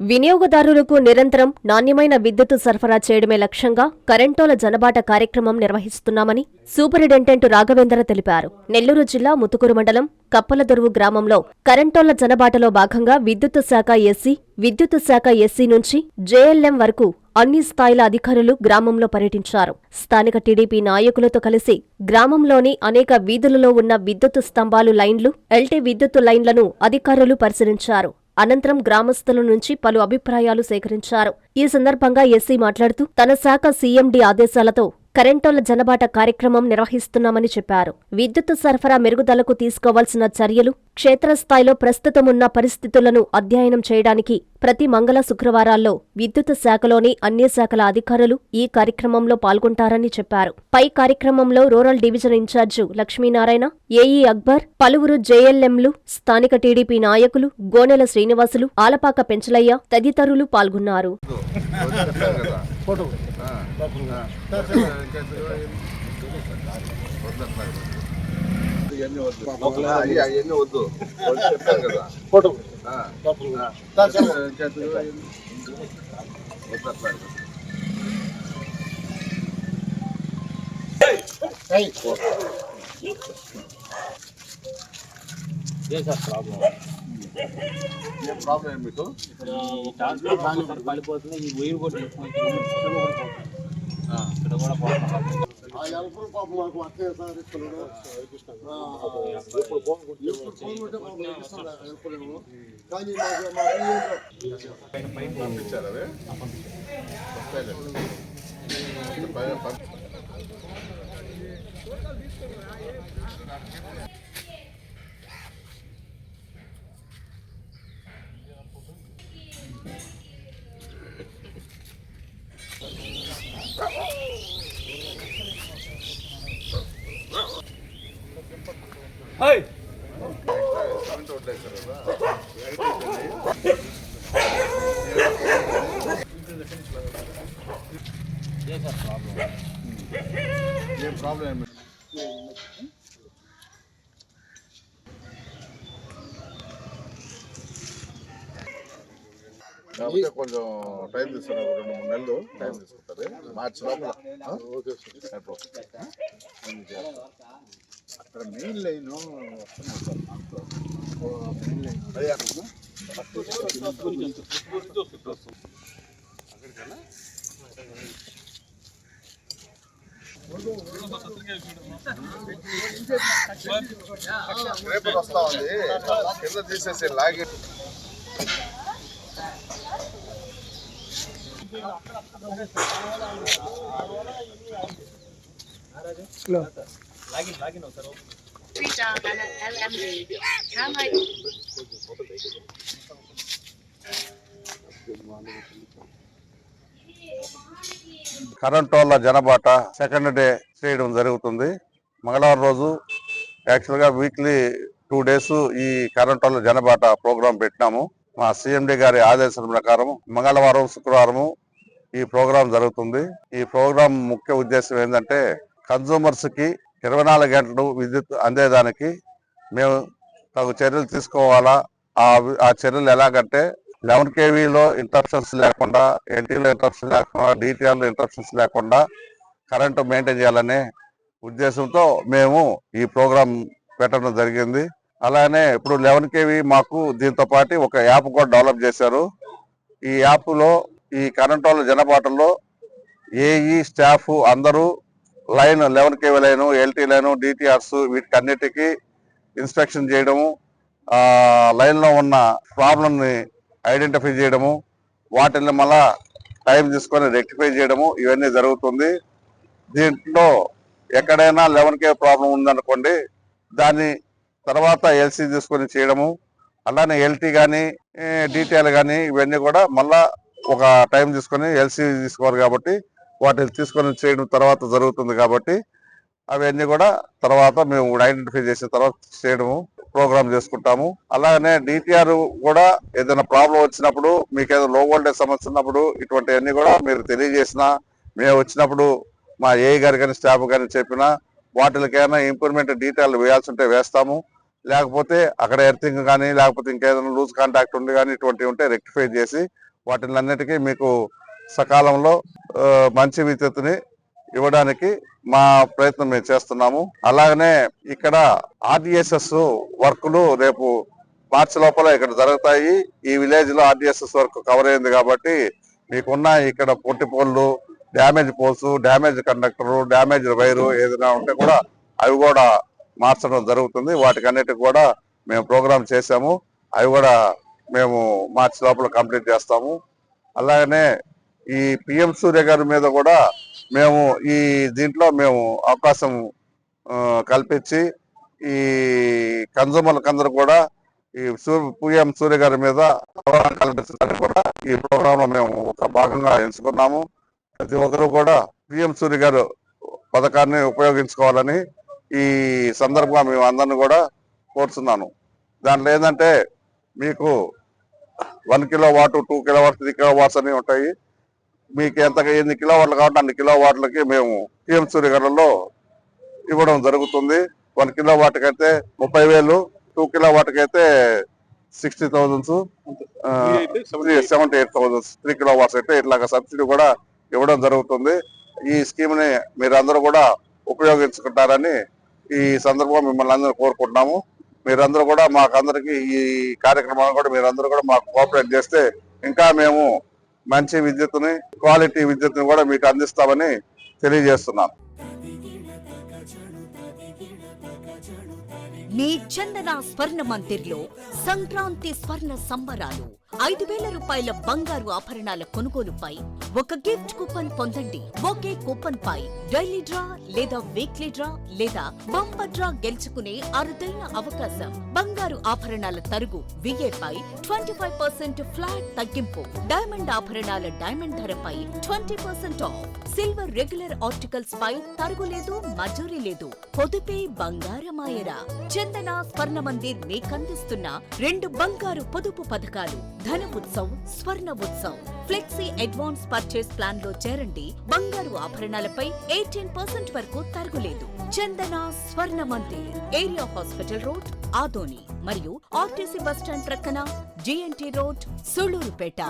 వినియోగదారులకు నిరంతరం నాణ్యమైన విద్యుత్ సరఫరా చేయడమే లక్ష్యంగా కరెంటోల జనబాట కార్యక్రమం నిర్వహిస్తున్నామని సూపరింటెండెంట్ రాఘవేంద్ర తెలిపారు. నెల్లూరు జిల్లా ముతుకూరు మండలం కప్పలదొరువు గ్రామంలో కరెంటోల జనబాటలో భాగంగా విద్యుత్ శాఖ ఎస్సీ నుంచి జేఎల్ఎం వరకు అన్ని స్థాయిల అధికారులు గ్రామంలో పర్యటించారు. స్థానిక టీడీపీ నాయకులతో కలిసి గ్రామంలోని అనేక వీధులలో ఉన్న విద్యుత్ స్తంభాలు లైన్లు, ఎల్టీ విద్యుత్ లైన్లను అధికారులు పరిశీలించారు. అనంతరం గ్రామస్తుల నుంచి పలు అభిప్రాయాలు సేకరించారు. ఈ సందర్భంగా ఎస్సీ మాట్లాడుతూ తన శాఖ సీఎండీ ఆదేశాలతో కరెంటోల జనబాట కార్యక్రమం నిర్వహిస్తున్నామని చెప్పారు. విద్యుత్ సరఫరా మెరుగుదలకు తీసుకోవాల్సిన చర్యలు, క్షేత్రస్థాయిలో ప్రస్తుతమున్న పరిస్థితులను అధ్యయనం చేయడానికి ప్రతి మంగళ శుక్రవారాల్లో విద్యుత్ శాఖలోని అన్ని శాఖల అధికారులు ఈ కార్యక్రమంలో పాల్గొంటారని చెప్పారు. పై కార్యక్రమంలో rural division in charge Lakshminarayana, AE Akbar, పలువురు జేఎల్ఎంలు, స్థానిక టీడీపీ నాయకులు, గోనెల శ్రీనివాసులు, ఆలపాక పెంచలయ్య తదితరులు పాల్గొన్నారు. ప్రాబ్లం మీకు పడిపోతుంది. ఈ వైర్ కూడా ఇక్కడ కూడా పంపించారు. ప్రాబ్లం కాకపోతే కొంచెం టైం తీసుకున్నారు. 2-3 నెలలు టైం తీసుకుంటారు. మార్చి లోపల అక్కడ మెయిన్ లైన్ రేపు వస్తా ఉంది. కింద తీసేసి లాగి కరెంటోళ్ళ జనబాట సెకండ్ డే చేయడం జరుగుతుంది. మంగళవారం రోజు యాక్చువల్గా వీక్లీ 2 days ఈ కరెంటోళ్ళ జనబాట ప్రోగ్రాం పెట్టినాము. మా సీఎండీ గారి ఆదేశాల ప్రకారం మంగళవారం, శుక్రవారము ఈ ప్రోగ్రాం జరుగుతుంది. ఈ ప్రోగ్రాం ముఖ్య ఉద్దేశం ఏంటంటే కన్జ్యూమర్స్ కి 24 గంటలు విద్యుత్ అందేదానికి మేము తగు చర్యలు తీసుకోవాలా. ఆ చర్యలు ఎలాగంటే 11 kVలో ఇంటరప్షన్స్ లేకుండా, ఎన్టీలో ఇంటరప్షన్ లేకుండా, డిటిఆర్లో ఇంటరప్షన్స్ లేకుండా కరెంటు మెయింటైన్ చేయాలనే ఉద్దేశంతో మేము ఈ ప్రోగ్రాం పెట్టడం జరిగింది. అలానే ఇప్పుడు 11 kV మాకు దీంతో పాటు ఒక యాప్ కూడా డెవలప్ చేశారు. ఈ యాప్లో ఈ కరెంటోళ్ళ జనబాటల్లో ఏఈ స్టాఫ్ అందరూ line 11 kV line, LT line, DTRs వీటికన్నిటికీ ఇన్స్పెక్షన్ చేయడము, లైన్లో ఉన్న ప్రాబ్లంని ఐడెంటిఫై చేయడము, వాటిని మళ్ళా టైం తీసుకొని రెక్టిఫై చేయడము ఇవన్నీ జరుగుతుంది. దీంట్లో ఎక్కడైనా 11 kV ప్రాబ్లం ఉందనుకోండి, దాన్ని తర్వాత ఎల్సీ తీసుకొని చేయడము, అలానే ఎల్టీ కానీ డిటిఎల్ కానీ ఇవన్నీ కూడా మళ్ళా ఒక టైం తీసుకొని ఎల్సీ తీసుకోవాలి కాబట్టి వాటిని తీసుకొని చేయడం తర్వాత జరుగుతుంది. కాబట్టి అవన్నీ కూడా తర్వాత మేము ఐడెంటిఫై చేసిన తర్వాత చేయడము ప్రోగ్రామ్ చేసుకుంటాము. అలాగనే డిటిఆర్ కూడా ఏదైనా ప్రాబ్లం వచ్చినప్పుడు, మీకు ఏదైనా లో వోల్టేజ్ సమస్య ఉన్నప్పుడు ఇటువంటివన్నీ కూడా మీరు తెలియజేసినా, మేము వచ్చినప్పుడు మా ఏఐ గారు కానీ స్టాఫ్ కానీ చెప్పినా వాటికైనా ఇంప్రూవ్మెంట్ డీటెయిల్ వేయాల్సి ఉంటే వేస్తాము. లేకపోతే అక్కడ ఎర్తింగ్ కానీ లేకపోతే ఇంకేదైనా లూజ్ కాంటాక్ట్ ఉండి కానీ ఇటువంటివి ఉంటే రెక్టిఫై చేసి వాటిని అన్నిటికీ మీకు సకాలంలో మంచి విద్యుత్తుని ఇవ్వడానికి మా ప్రయత్నం మేము చేస్తున్నాము. అలాగనే ఇక్కడ ఆర్డిఎస్ఎస్ వర్కులు రేపు మార్చి లోపల ఇక్కడ జరుగుతాయి. ఈ విలేజ్ లో ఆర్డిఎస్ఎస్ వర్క్ కవర్ అయింది కాబట్టి మీకున్న ఇక్కడ పొట్టి పోల్లు, damage poles, damage conductor, damage wire ఏదైనా ఉంటే కూడా అవి కూడా మార్చడం జరుగుతుంది. వాటికి అన్నిటికి కూడా మేము ప్రోగ్రామ్ చేసాము. అవి కూడా మేము మార్చి లోపల కంప్లీట్ చేస్తాము. అలాగనే ఈ పిఎం సూర్య గారి మీద కూడా మేము ఈ దీంట్లో మేము అవకాశం కల్పించి ఈ కన్జ్యూమర్లకు అందరూ కూడా ఈ పిఎం సూర్య గారి మీద అవగాహన కల్పించడానికి కూడా ఈ ప్రోగ్రామ్ లో మేము ఒక భాగంగా ఎంచుకున్నాము. ప్రతి ఒక్కరూ కూడా పిఎం సూర్య గారు పథకాన్ని ఉపయోగించుకోవాలని ఈ సందర్భంగా మేము అందరిని కూడా కోరుతున్నాను. దాంట్లో ఏంటంటే మీకు 1 కిలోవాట్, 2 కిలోవాట్స్, 3 కిలోవాట్స్ అని ఉంటాయి. మీకు ఎన్ని కిలోవాట్లు కాబట్టి అన్ని కిలోవాట్లకి మేము పిఎం సూర్య గారిలో ఇవ్వడం జరుగుతుంది. 1 కిలోవాట్కి అయితే 30,000, 2 కిలోవాట్కి అయితే 60,000, 78,000, 3 కిలోవాట్స్ అయితే ఇట్లాగా సబ్సిడీ కూడా ఇవ్వడం జరుగుతుంది. ఈ స్కీమ్ ని మీరందరూ కూడా ఉపయోగించుకుంటారని ఈ సందర్భంగా మిమ్మల్ని అందరూ కోరుకుంటున్నాము. మీరందరూ కూడా మాకందరికి ఈ కార్యక్రమాన్ని కూడా మీరందరూ కూడా మాకు కోఆపరేట్ చేస్తే ఇంకా మేము మంచి విద్యుత్తుని, క్వాలిటీ విద్యుత్తుని కూడా మీకు అందిస్తామని తెలియజేస్తున్నాను. మీ చందన స్వర్ణ మందిర్లో సంక్రాంతి స్వర్ణ సంబరాలు 5,000 రూపాయల బంగారు ఆభరణాల కొనుగోలుపై ఒక గిఫ్ట్ కూపన్ పొందండి. ఒకే కూపన్ పై డైలీ డ్రా లేదా వీక్లీ డ్రా లేదా బంపర్ డ్రా గెలుచుకునే అరుదైన అవకాశం. బంగారు ఆభరణాల తరుగు VA పై 25% ఫ్లాట్ తగ్గింపు. డైమండ్ ఆభరణాల డైమండ్ ధరపై 20% ఆఫ్. సిల్వర్ రెగ్యులర్ ఆర్టికల్స్ పై తరుగులేదు, మజూరీ లేదు. పొదుపే బంగారమాయరా. చందన స్వర్ణ మందిర్ మీకందిస్తున్న 2 బంగారు పొదుపు పథకాలు. ధన ఉత్సవ్, స్వర్ణ Utsav. Flexi advance purchase plan లో చేరండి. బంగారు ఆభరణాలపై 18% వరకు తరుగులేదు. చందన స్వర్ణ Mandir, area hospital road, Adoni మరియు ఆర్టీసీ బస్టాండ్ ప్రక్కన GNT రోడ్, సూళ్లూరుపేట.